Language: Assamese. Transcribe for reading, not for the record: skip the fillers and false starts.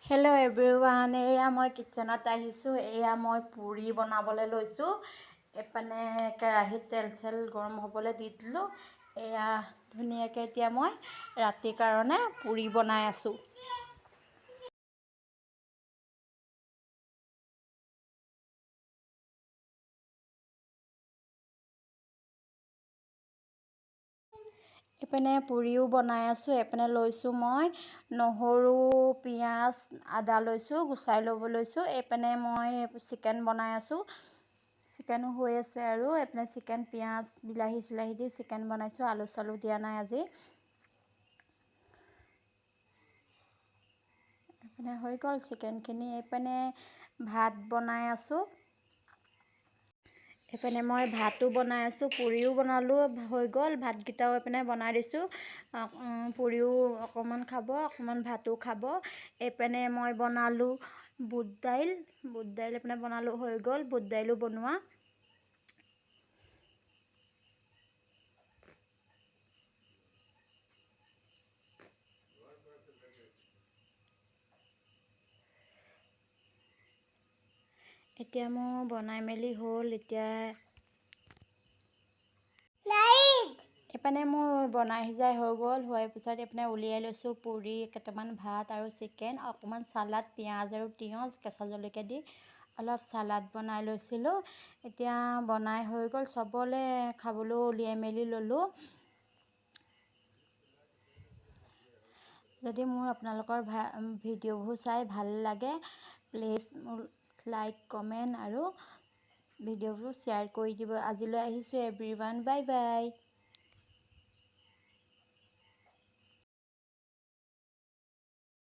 হেল্ল' এভৰিৱান, এয়া মই কিটচেনত আহিছোঁ। এয়া মই পুৰি বনাবলৈ লৈছোঁ। এপিনে কেৰাহীত তেল গৰম হ'বলৈ দি দিলোঁ। এয়া ধুনীয়াকৈ এতিয়া মই ৰাতিৰ কাৰণে পুৰি বনাই আছোঁ। এইপিনে পুৰিও বনাই আছোঁ। এইপিনে লৈছোঁ মই নহৰু, পিঁয়াজ, আদা লৈছোঁ, গুচাই ল'ব লৈছোঁ। এইপিনে মই চিকেন বনাই আছোঁ। চিকেনো হৈ আছে আৰু এইপিনে চিকেন পিঁয়াজ, বিলাহী দি চিকেন বনাইছোঁ। আলু চালু দিয়া নাই আজি। এইপিনে হৈ গ'ল চিকেনখিনি। এইপিনে ভাত বনাই আছোঁ। এইপিনে মই ভাতো বনাই আছোঁ, পুৰিও বনালোঁ, হৈ গ'ল। ভাতকেইটাও এইপিনে বনাই দিছোঁ। পুৰিও অকণমান খাব, অকণমান ভাতো খাব। এইপিনে মই বনালোঁ বুট দাইল এইপিনে বনালোঁ, হৈ গ'ল বুট দাইলো বনোৱা। এতিয়া মোৰ বনাই মেলি হ'ল। এইপিনে মোৰ বনাই সিজাই হৈ গ'ল। হোৱাৰ পিছত এইপিনে উলিয়াই লৈছোঁ পুৰি কেইটামান, ভাত আৰু চিকেন, অকণমান চালাড, পিঁয়াজ আৰু তিয়ঁহ, কেঁচা জলকীয়া দি অলপ চালাড বনাই লৈছিলোঁ। এতিয়া বনাই হৈ গ'ল, চবলৈ খাবলৈ উলিয়াই মেলি ল'লোঁ। যদি মোৰ আপোনালোকৰ ভিডিঅ'বোৰ চাই ভাল লাগে, প্লিজ লাইক, কমেণ্ট আৰু ভিডিঅ'বোৰ শ্বেয়াৰ কৰি দিব। আজিলৈ আহিছোঁ এভৰিৱান, বাই বাই।